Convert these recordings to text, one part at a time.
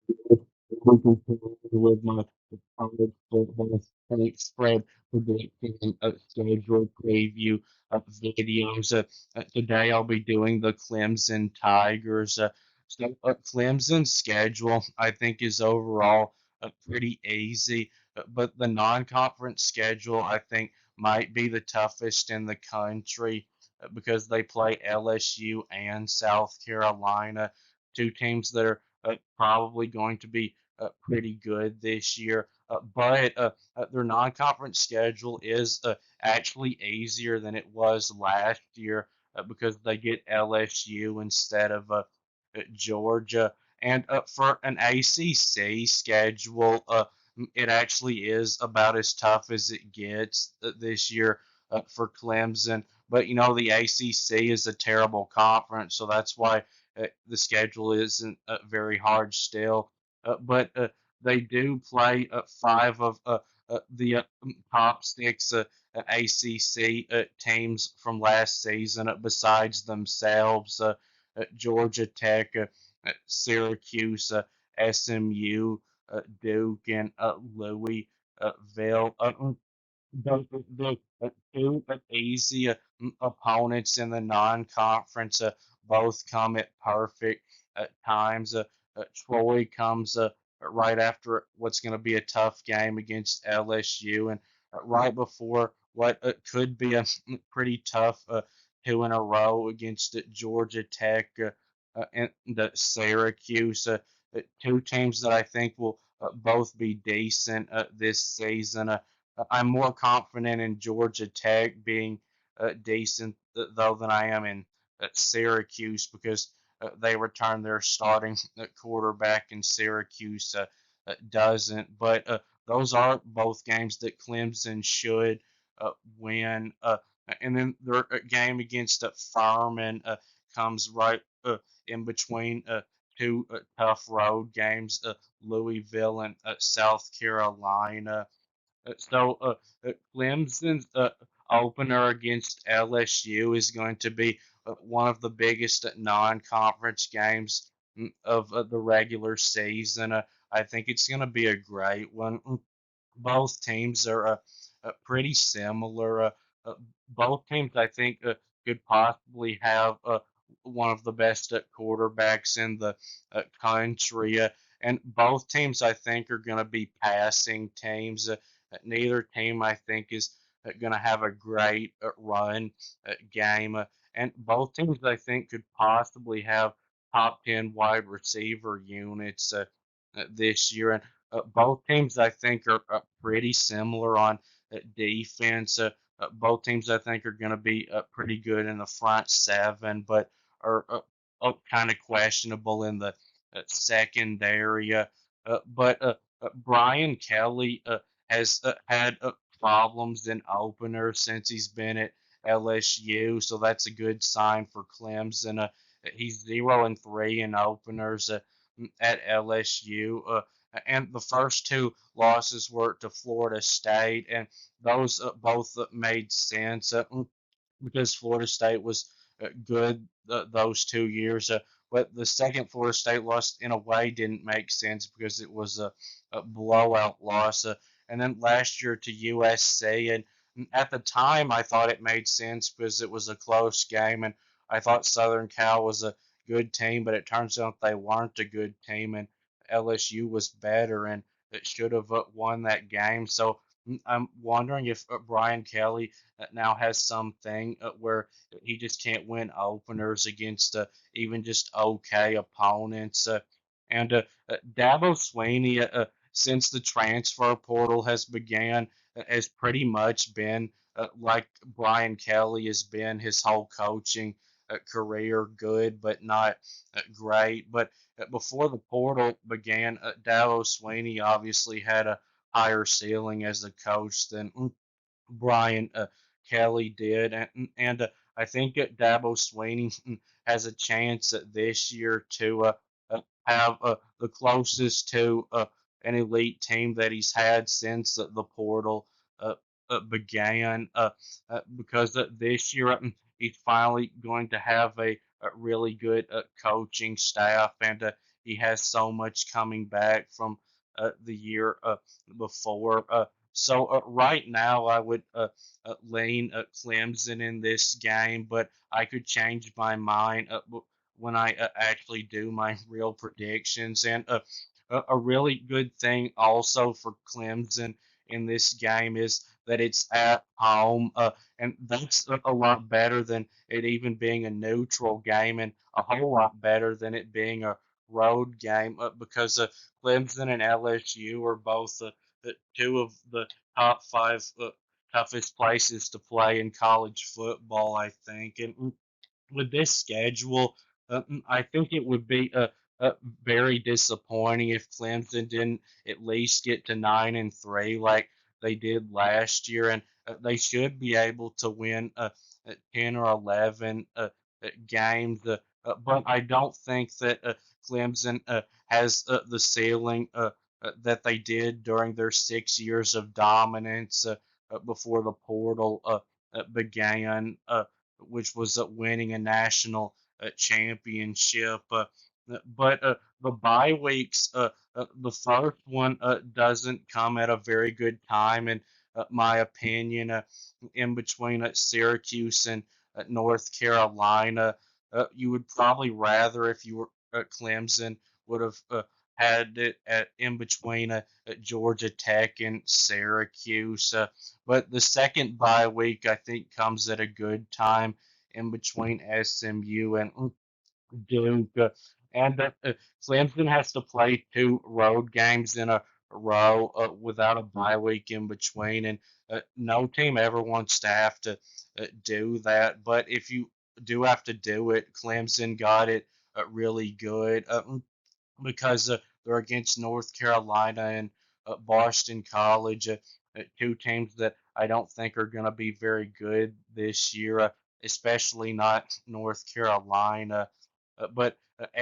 We continue with my college football state spread prediction and schedule preview videos. Today I'll be doing the Clemson Tigers. Clemson's schedule, I think, is overall pretty easy, but the non-conference schedule, I think, might be the toughest in the country because they play LSU and South Carolina, two teams that are probably going to be pretty good this year. But their non-conference schedule is actually easier than it was last year because they get LSU instead of Georgia. And for an ACC schedule, it actually is about as tough as it gets this year for Clemson. But you know, the ACC is a terrible conference, so that's why the schedule isn't very hard still. But they do play five of the top six ACC teams from last season, besides themselves. Georgia Tech, Syracuse, SMU, Duke, and Louisville. The two easy opponents in the non-conference both come at perfect times. Troy comes right after what's going to be a tough game against LSU, and right before what could be a pretty tough two in a row against Georgia Tech and the Syracuse. Two teams that I think will both be decent this season. I'm more confident in Georgia Tech being decent though than I am in Syracuse because they return their starting quarterback and Syracuse doesn't. But those are both games that Clemson should win. And then their game against Furman comes right in between two tough road games, Louisville and South Carolina. Clemson's opener against LSU is going to be one of the biggest non-conference games of the regular season. I think it's going to be a great one. Both teams are pretty similar. Uh, Both teams, I think, could possibly have one of the best quarterbacks in the country. And both teams, I think, are going to be passing teams. Neither team, I think, is going to have a great run game. And both teams, I think, could possibly have top 10 wide receiver units this year. And both teams, I think, are pretty similar on defense. Both teams, I think, are going to be pretty good in the front seven, but are kind of questionable in the secondary. But Brian Kelly has had problems in openers since he's been at LSU, so that's a good sign for Clemson. He's 0-3 in openers at LSU. And the first two losses were to Florida State, and those both made sense because Florida State was good those 2 years. But the second Florida State loss, in a way, didn't make sense because it was a blowout loss. And then last year to USC, and at the time I thought it made sense because it was a close game, and I thought Southern Cal was a good team, but it turns out they weren't a good team, and LSU was better, and it should have won that game. So I'm wondering if Brian Kelly now has something where he just can't win openers against even just okay opponents. And Dabo Swinney, since the transfer portal has began, has pretty much been like Brian Kelly has been his whole coaching career, good but not great. But before the portal began, Dabo Swinney obviously had a higher ceiling as a coach than Brian Kelly did, and I think that Dabo Swinney has a chance this year to have the closest to an elite team that he's had since the portal uh, began. Because this year he's finally going to have a a really good coaching staff, and he has so much coming back from the year before. So right now, I would lean Clemson in this game, but I could change my mind when I actually do my real predictions. And a really good thing also for Clemson in this game is that it's at home, and that's a lot better than it even being a neutral game, and a whole lot better than it being a road game, because Clemson and LSU are both the two of the top five toughest places to play in college football, I think. And with this schedule, I think it would be very disappointing if Clemson didn't at least get to 9-3 like they did last year, and they should be able to win 10 or 11 games. But I don't think that Clemson has the ceiling that they did during their 6 years of dominance before the portal began. Which was winning a national championship. But the bye weeks, the first one doesn't come at a very good time, in my opinion, in between Syracuse and North Carolina. You would probably rather, if you were Clemson, would have had it in between Georgia Tech and Syracuse. But the second bye week, I think, comes at a good time in between SMU and Duke. And Clemson has to play two road games in a row without a bye week in between, and no team ever wants to have to do that. But if you do have to do it, Clemson got it really good. Because they're against North Carolina and Boston College, two teams that I don't think are going to be very good this year, especially not North Carolina. But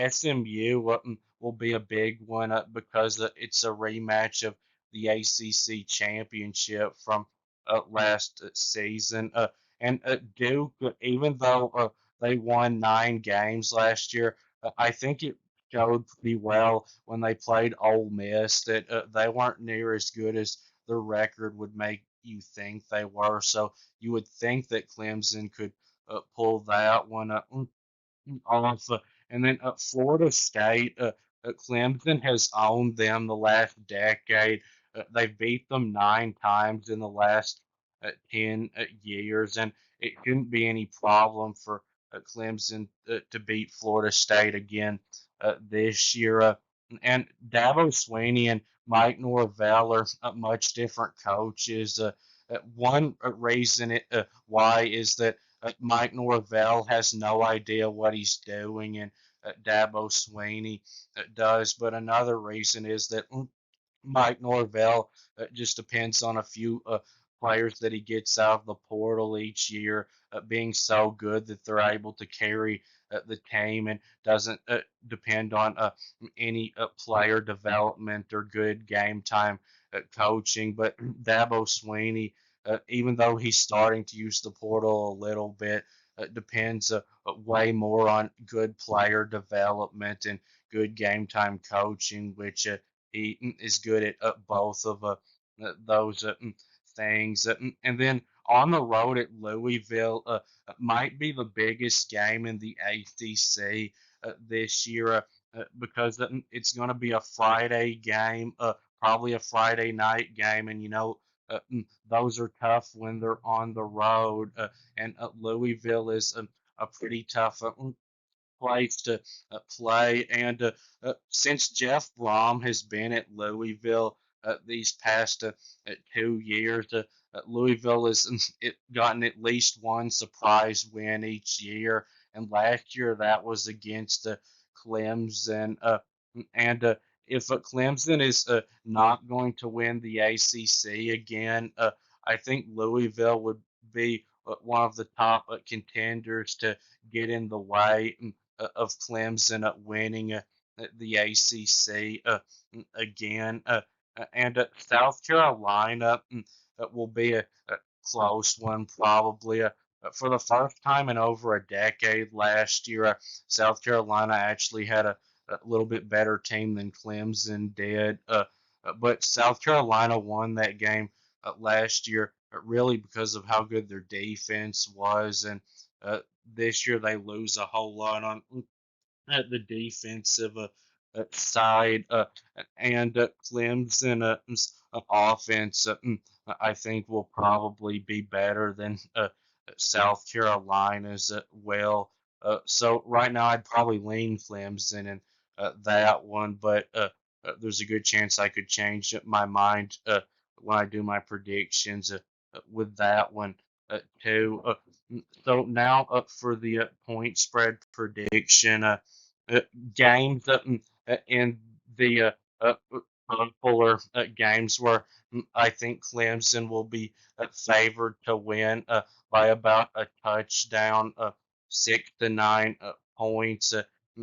SMU will be a big one because it's a rematch of the ACC championship from last season. And Duke, even though they won 9 games last year, I think it showed pretty well when they played Ole Miss that they weren't near as good as their record would make you think they were. So you would think that Clemson could pull that one off. And then Florida State, Clemson has owned them the last decade. They've beat them 9 times in the last 10 years, and it shouldn't be any problem for Clemson to beat Florida State again this year. And Dabo Sweeney and Mike Norvell are much different coaches. One reason why is that Mike Norvell has no idea what he's doing, and Dabo Sweeney does. But another reason is that Mike Norvell just depends on a few players that he gets out of the portal each year being so good that they're able to carry the team, and doesn't depend on any player development or good game time coaching. But Dabo Sweeney, even though he's starting to use the portal a little bit, depends way more on good player development and good game time coaching, which he is good at both of those things. And then on the road at Louisville, might be the biggest game in the ACC this year, because it's going to be a Friday game, probably a Friday night game, and those are tough when they're on the road. And Louisville is a pretty tough place to play. And since Jeff Brom has been at Louisville these past 2 years, Louisville has gotten at least one surprise win each year. And last year that was against Clemson. And if Clemson is not going to win the ACC again, I think Louisville would be one of the top contenders to get in the way of Clemson winning the ACC again. And South Carolina will be a close one, probably. For the first time in over a decade last year, South Carolina actually had a little bit better team than Clemson did. But South Carolina won that game last year really because of how good their defense was. And uh, this year they lose a whole lot on at the defensive side, and Clemson offense, I think will probably be better than South Carolina's well. So right now I'd probably lean Clemson in that one, but there's a good chance I could change my mind when I do my predictions with that one too. So now up for the point spread prediction. Uh, Games in the popular games where I think Clemson will be favored to win by about a touchdown, 6 to 9 points,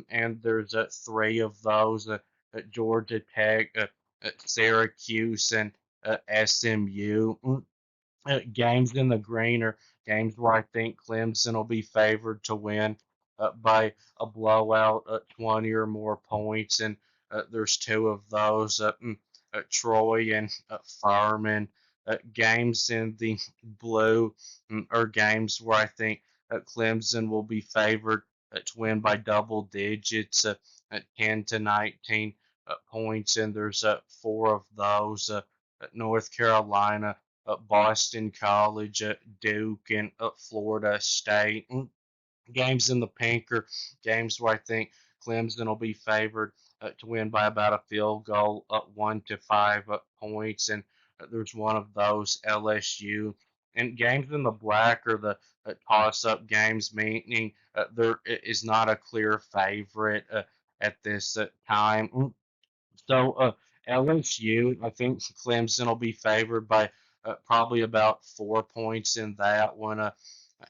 and there's three of those: Georgia Tech, Syracuse, and SMU. Games in the green are games where I think Clemson will be favored to win by a blowout, 20 or more points, and there's two of those, Troy and Furman. Games in the blue are games where I think Clemson will be favored to win by double digits, 10 to 19 points, and there's four of those. North Carolina, Boston College, Duke, and Florida State. Games in the pink are games where I think Clemson will be favored to win by about a field goal, 1 to 5 points, and there's one of those LSU. And games in the black are the toss-up games, meaning there is not a clear favorite at this time. So LSU, I think Clemson will be favored by probably about 4 points in that one.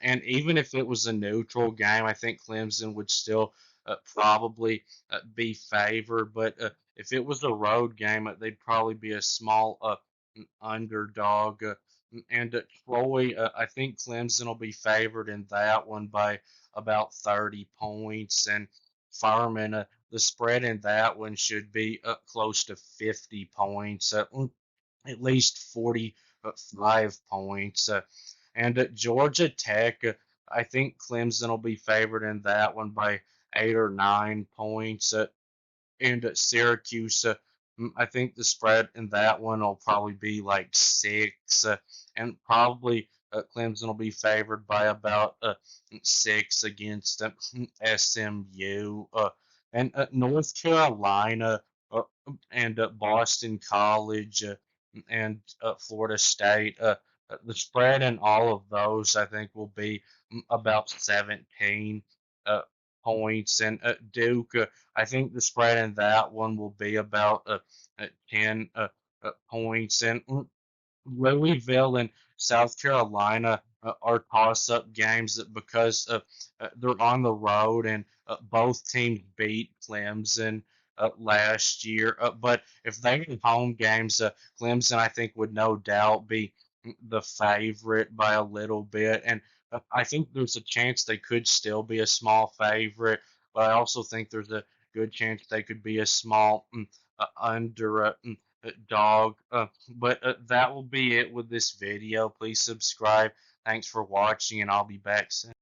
And even if it was a neutral game, I think Clemson would still probably be favored. But if it was a road game, they'd probably be a small underdog. And Troy, I think Clemson will be favored in that one by about 30 points. And Fireman, the spread in that one should be up close to 50 points, at least 45 points. And at Georgia Tech, I think Clemson will be favored in that one by 8 or 9 points. And at Syracuse, I think the spread in that one will probably be like 6, and probably Clemson will be favored by about 6 against SMU. And North Carolina and Boston College and Florida State. The spread in all of those, I think, will be about 17 uh, points. And Duke, I think the spread in that one will be about 10 points. And Louisville and South Carolina are toss-up games because they're on the road and both teams beat Clemson last year. But if they were home games, Clemson I think would no doubt be the favorite by a little bit, and I think there's a chance they could still be a small favorite. But I also think there's a good chance they could be a small under. Dog. But that will be it with this video. Please subscribe. Thanks for watching, and I'll be back soon.